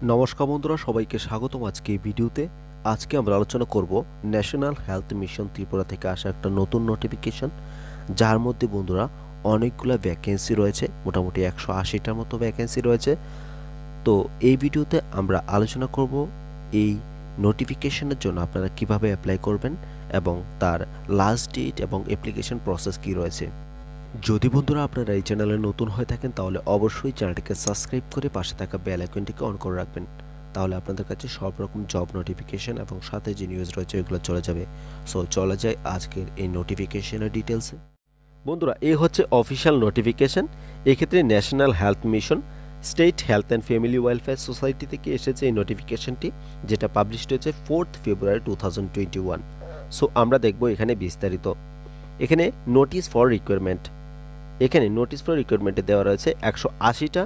নমস্কার বন্ধুরা, সবাইকে স্বাগতম আজকে এই ভিডিওতে। আজকে আমরা আলোচনা করব ন্যাশনাল হেলথ মিশন ত্রিপুরা থেকে আসা একটা নতুন নোটিফিকেশন, যার মধ্যে বন্ধুরা অনেকগুলো ভ্যাকেন্সি রয়েছে, মোটামুটি 180টার মতো ভ্যাকেন্সি রয়েছে। তো এই ভিডিওতে আমরা আলোচনা করব এই নোটিফিকেশনের জন্য আপনারা কিভাবে অ্যাপ্লাই করবেন এবং তার লাস্ট ডেট এবং অ্যাপ্লিকেশন প্রসেস কি রয়েছে। যদি বন্ধুরা আপনারা এই চ্যানেলে নতুন হয়ে থাকেন তাহলে অবশ্যই চ্যানেলটিকে সাবস্ক্রাইব করে পাশে থাকা বেল আইকনটিকে অন করে রাখবেন, তাহলে আপনাদের কাছে সব রকম জব নোটিফিকেশন এবং সাথে যে নিউজ রয়েছে এগুলো চলে যাবে। সো চলে যায় আজকের এই নোটিফিকেশনের ডিটেলসে। বন্ধুরা, এই হচ্ছে অফিসিয়াল নোটিফিকেশন। এক্ষেত্রে national health mission state health and family welfare society থেকে এসেছে এই নোটিফিকেশনটি, যেটা পাবলিশড হয়েছে 4 ফেব্রুয়ারি 2021। সো আমরা দেখব এখানে বিস্তারিত। এখানে নোটিশ ফর রিকোয়ারমেন্ট, এখানে নোটিশ ফর রিক্রুটমেন্টে দেওয়া রয়েছে 180টা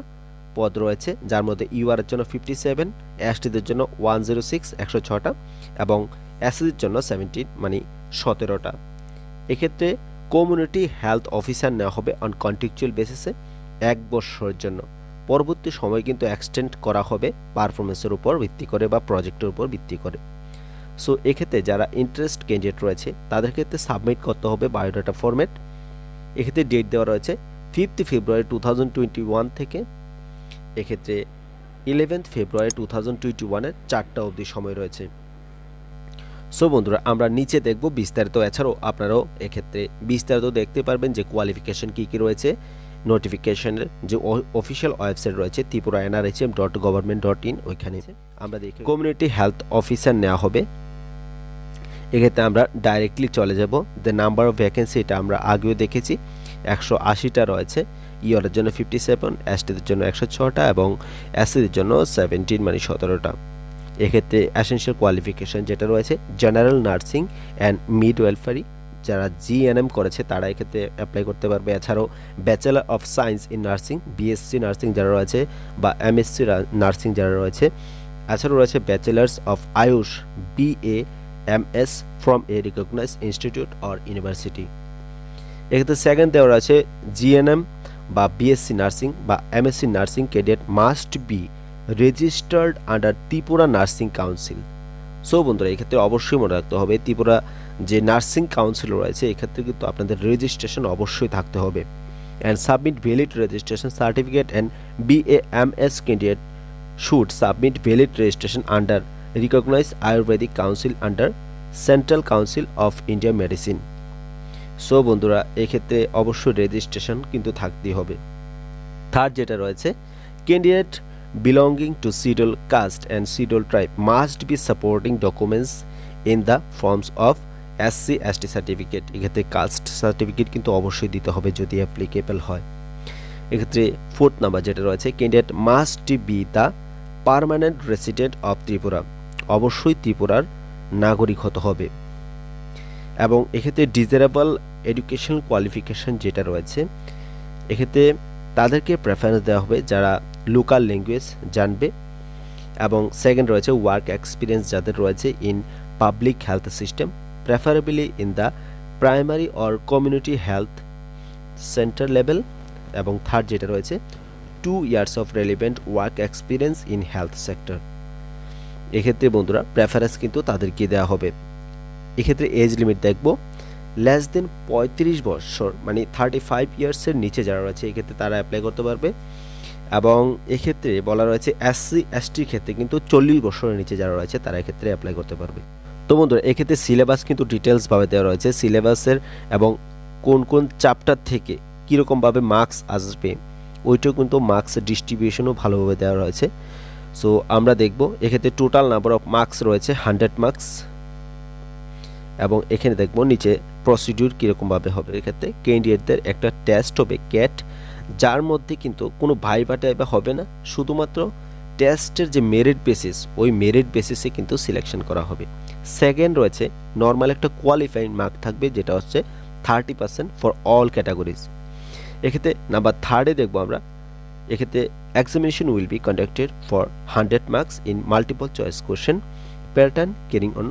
পদ রয়েছে, যার মধ্যে ইউআরের জন্য 57, এসটিদের জন্য 106 106টা এবং এসসিদের জন্য 17 মানে 17টা। এক্ষেত্রে কমিউনিটি হেলথ অফিসার নেওয়া হবে অন কন্ট্রাকচুয়াল বেসিসে 1 বছরের জন্য। পরবর্তী সময় কিন্তু এক্সটেন্ড করা হবে পারফরমেন্সের উপর ভিত্তি করে বা প্রজেক্টের উপর ভিত্তি করে। সো এক্ষেত্রে যারা ইন্টারেস্ট ক্যান্ডিডেট রয়েছে তাদের ক্ষেত্রে সাবমিট করতে হবে বায়োডাটা ফরম্যাট। এক্ষেত্রে ডেট দেওয়া রয়েছে 5 ফেব্রুয়ারি 2021 থেকে এক্ষেত্রে 11 ফেব্রুয়ারি 2021-এর 4টা অবধি সময় রয়েছে। সো বন্ধুরা, আমরা নিচে দেখব বিস্তারিত। এছাড়াও আপনারাও এক্ষেত্রে বিস্তারিত দেখতে পারবেন যে কোয়ালিফিকেশন কী কী রয়েছে। নোটিফিকেশনের যে অফিসিয়াল ওয়েবসাইট রয়েছে tripura.nrhm.gov.in, ওইখানে আমরা দেখি কমিউনিটি হেলথ অফিসার নেওয়া হবে। এক্ষেত্রে আমরা ডাইরেক্টলি চলে যাব। দ্য নাম্বার অফ ভ্যাকেন্সি, এটা আমরা আগেও দেখেছি, 180টা রয়েছে। ইউআরের জন্য 57, এসটিদের জন্য 106টা এবং এসসিদের জন্য 17 মানে 17টা। এক্ষেত্রে অ্যাসেনশিয়াল কোয়ালিফিকেশন যেটা রয়েছে general nursing and midwifery, যারা জিএনএম করেছে তারা এক্ষেত্রে অ্যাপ্লাই করতে পারবে। এছাড়াও bachelor of science in nursing, BSc nursing যারা রয়েছে বা এমএসসি নার্সিং যারা রয়েছে। এছাড়াও রয়েছে bachelors of Ayush BA MS from a recognized institute or university। এক্ষেত্রে সেকেন্ড দেওয়া আছে জিএনএম বা বিএসসি নার্সিং বা MSc nursing candidate must be registered under Tripura nursing council. So বন্ধুরা, এক্ষেত্রে অবশ্যই মনে রাখতে হবে ত্রিপুরা যে নার্সিং কাউন্সিল রয়েছে এক্ষেত্রে কিন্তু আপনাদের রেজিস্ট্রেশন অবশ্যই থাকতে হবে। And submit valid registration certificate and BAMS candidate should submit valid registration under recognized Ayurvedic Council under Central Council of India Medicine। So বন্ধুরা, এক্ষেত্রে অবশ্যই রেজিস্ট্রেশন কিন্তু থাকতেই হবে। থার্ড যেটা রয়েছে candidate belonging to scheduled caste and scheduled tribe must be supporting documents in the forms of SC/ST certificate. এক্ষেত্রে caste certificate কিন্তু অবশ্যই দিতে হবে যদি অ্যাপ্লিকেবল হয়। এক্ষেত্রে ফোর্থ নাম্বার যেটা রয়েছে candidate must be the permanent resident of Tripura, অবশ্যই ত্রিপুরার নাগরিক হতে হবে। এবং এক্ষেত্রে ডিজারেবল এডুকেশনাল কোয়ালিফিকেশন যেটা রয়েছে এক্ষেত্রে তাদেরকে প্রেফারেন্স দেওয়া হবে যারা লোকাল ল্যাঙ্গুয়েজ জানবে। এবং সেকেন্ড রয়েছে ওয়ার্ক এক্সপিরিয়েন্স যাদের রয়েছে in public health system, preferably in the primary or community health centre level. এবং থার্ড যেটা রয়েছে 2 years of relevant work experience in health sector। এক্ষেত্রে বন্ধুরা প্রেফারেন্স কিন্তু তাদেরকে দেওয়া হবে। এক্ষেত্রে এজ লিমিট দেখব লেস দেন 35 বছর মানে 35 ইয়ার্সের নিচে যারা রয়েছে এক্ষেত্রে তারা অ্যাপ্লাই করতে পারবে। এবং এক্ষেত্রে বলা রয়েছে SC/STর ক্ষেত্রে কিন্তু 40 বছরের নিচে যারা রয়েছে তারা এক্ষেত্রে অ্যাপ্লাই করতে পারবে। তো বন্ধুরা, এক্ষেত্রে সিলেবাস কিন্তু ডিটেলসভাবে দেওয়া রয়েছে, সিলেবাসের এবং কোন কোন চ্যাপ্টার থেকে কীরকমভাবে মার্কস আসবে ওইটাও কিন্তু মার্কস ডিস্ট্রিবিউশনও ভালোভাবে দেওয়া রয়েছে। সো আমরা দেখব এক্ষেত্রে টোটাল নাম্বার অফ মার্কস রয়েছে 100 মার্কস। এবং এখানে দেখব নিচে প্রসিডিউর কীরকমভাবে হবে। এক্ষেত্রে ক্যান্ডিডেটদের একটা টেস্ট হবে ক্যাট, যার মধ্যে কিন্তু কোনো ভাইভা টাইভা হবে না, শুধুমাত্র টেস্টের যে মেরিট বেসিস ওই মেরিট বেসিসে কিন্তু সিলেকশন করা হবে। সেকেন্ড রয়েছে নর্মাল একটা কোয়ালিফাইং মার্ক থাকবে যেটা হচ্ছে 30% ফর অল ক্যাটাগরিজ। এক্ষেত্রে নাম্বার থার্ডে দেখব আমরা এক্ষেত্রে examination will be conducted for 100 marks in multiple choice question pattern carrying on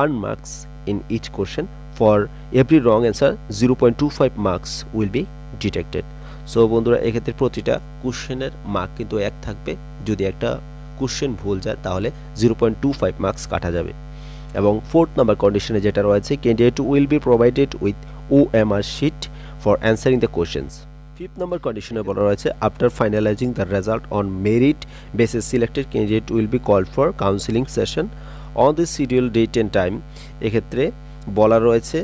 1 marks in each question for every wrong answer 0.25 marks will be detected. So বন্ধুরা, এক্ষেত্রে প্রতিটা কোশ্চেনের মার্ক কিন্তু 1 থাকবে যদি একটা কোশ্চেন ভুল যায় তাহলে 0.25 মার্কস কাটা যাবে। এবং 4th নাম্বার কন্ডিশনে যেটা রয়েছে, candidate will be provided with OMR sheet for answering the questions. 5th number কন্ডিশনে বলা রয়েছে, after finalising the result on merit basis selected candidate will be called for counselling session on the schedule date and time. এক্ষেত্রে বলা রয়েছে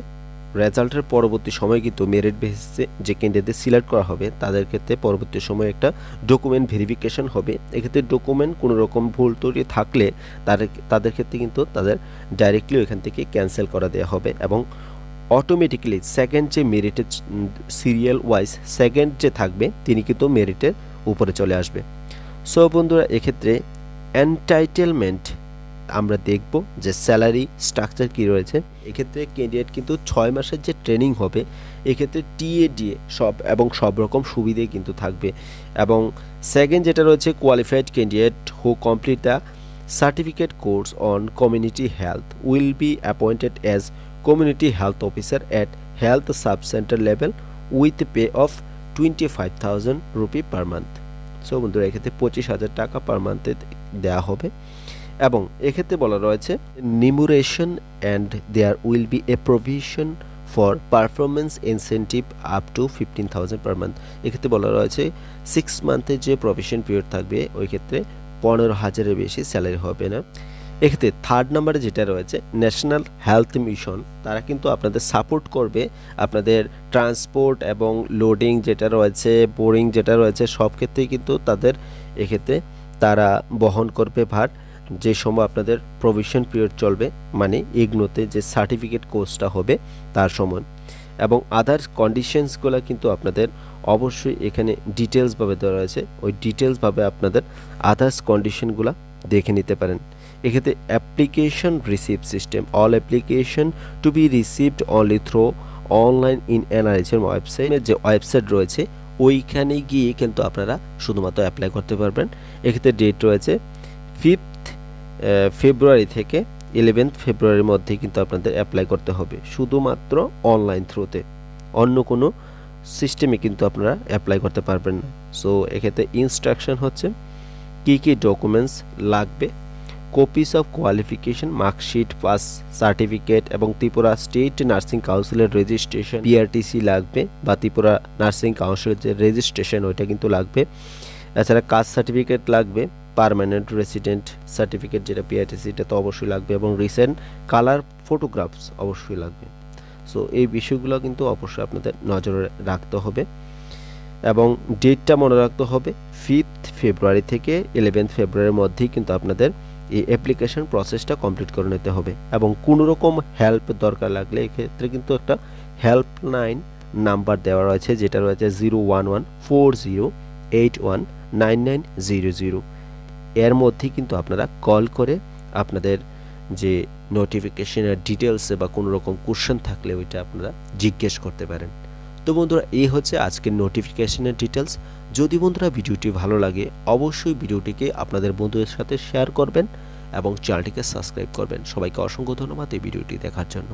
রেজাল্টের পরবর্তী সময় কিন্তু মেরিট বেসিসে যে ক্যান্ডিডেটদের সিলেক্ট করা হবে তাদের ক্ষেত্রে পরবর্তী সময়ে একটা ডকুমেন্ট ভেরিফিকেশন হবে। এক্ষেত্রে ডকুমেন্ট কোনো রকম ভুল ত্রুটি থাকলে তাদের ক্ষেত্রে কিন্তু তাদের ডাইরেক্টলি ওইখান থেকে ক্যান্সেল করা দেওয়া হবে এবং অটোমেটিক্যালি সেকেন্ড যে মেরিটের সিরিয়াল ওয়াইজ সেকেন্ড যে থাকবে তিনি কিন্তু মেরিটের উপরে চলে আসবে। সো বন্ধুরা, এক্ষেত্রে এন্টাইটেলমেন্ট আমরা দেখব যে স্যালারি স্ট্রাকচার কী রয়েছে। এক্ষেত্রে ক্যান্ডিডেট কিন্তু 6 মাসের যে ট্রেনিং হবে এক্ষেত্রে TADA সব রকম সুবিধে কিন্তু থাকবে। এবং সেকেন্ড যেটা রয়েছে, qualified candidate who complete the certificate course on community health will be appointed as community health officer at health sub centre level with pay off 25,000 rupee per month. So বন্ধুরা, এক্ষেত্রে 25,000 টাকা পার মান্থে দেওয়া হবে। এবং এক্ষেত্রে বলা রয়েছে remuneration and there will be a provision for performance incentive up to 15,000 per month. এক্ষেত্রে বলা রয়েছে 6 মান্থের যে প্রভিশন পিরিয়ড থাকবে ওই ক্ষেত্রে 15,000-এর বেশি স্যালারি হবে না। এক্ষেত্রে 3rd নাম্বারে যেটা রয়েছে, ন্যাশনাল হেলথ মিশন তারা কিন্তু আপনাদের সাপোর্ট করবে আপনাদের ট্রান্সপোর্ট এবং লোডিং যেটা রয়েছে, বোরিং যেটা রয়েছে সব ক্ষেত্রেই কিন্তু তাদের এক্ষেত্রে তারা বহন করবে ভার। যে সময় আপনাদের প্রভিশন পিরিয়ড চলবে মানে ইগনোতে যে সার্টিফিকেট কোর্সটা হবে তার সময়। এবং আদার্স কন্ডিশনসগুলো কিন্তু আপনাদের অবশ্যই এখানে ডিটেলসভাবে দেওয়া রয়েছে, ওই ডিটেলসভাবে আপনাদের আদার্স কন্ডিশনগুলো দেখে নিতে পারেন। এক্ষেত্রে application receive system, all application to be received only through online in NRH-এর ওয়েবসাইটের যে ওয়েবসাইট রয়েছে ওইখানে গিয়ে কিন্তু আপনারা শুধুমাত্র অ্যাপ্লাই করতে পারবেন। এক্ষেত্রে ডেট রয়েছে 5th ফেব্রুয়ারি থেকে 11th ফেব্রুয়ারির মধ্যে কিন্তু আপনাদের অ্যাপ্লাই করতে হবে শুধুমাত্র অনলাইন থ্রুতে, অন্য কোনো সিস্টেমে কিন্তু আপনারা অ্যাপ্লাই করতে পারবেন না। সো এক্ষেত্রে ইনস্ট্রাকশন হচ্ছে কী কী ডকুমেন্টস লাগবে, copies of qualification, marksheet, pass certificate এবং ত্রিপুরা স্টেট নার্সিং কাউন্সিলের রেজিস্ট্রেশন PRTC লাগবে বা ত্রিপুরা নার্সিং কাউন্সিলের যে রেজিস্ট্রেশন ওইটা কিন্তু লাগবে। এছাড়া কাস্ট সার্টিফিকেট লাগবে, পার্মানেন্ট রেসিডেন্ট সার্টিফিকেট যেটা PRTC এটা তো অবশ্যই লাগবে এবং রিসেন্ট কালার ফটোগ্রাফস অবশ্যই লাগবে। সো এই বিষয়গুলো কিন্তু অবশ্যই আপনাদের নজরে রাখতে হবে এবং ডেটটা মনে রাখতে হবে 5th ফেব্রুয়ারি থেকে 11th ফেব্রুয়ারির মধ্যেই কিন্তু আপনাদের এই অ্যাপ্লিকেশন প্রসেসটা কমপ্লিট করে নিতে হবে। এবং কোনো রকম হেল্প দরকার লাগলে এক্ষেত্রে কিন্তু একটা হেল্পলাইন নাম্বার দেওয়া রয়েছে যেটা রয়েছে 01140819900। এর মধ্যে কিন্তু আপনারা কল করে আপনাদের যে নোটিফিকেশনের ডিটেলসে বা কোনো রকম কোশ্চেন থাকলে ওইটা আপনারা জিজ্ঞেস করতে পারেন। তো বন্ধুরা, এই হচ্ছে আজকের নোটিফিকেশনের ডিটেলস। যদি বন্ধুরা ভিডিওটি ভালো লাগে অবশ্যই ভিডিওটিকে আপনাদের বন্ধুদের সাথে শেয়ার করবেন এবং চ্যানেলটিকে সাবস্ক্রাইব করবেন। সবাইকে অসংখ্য ধন্যবাদ এই ভিডিওটি দেখার জন্য।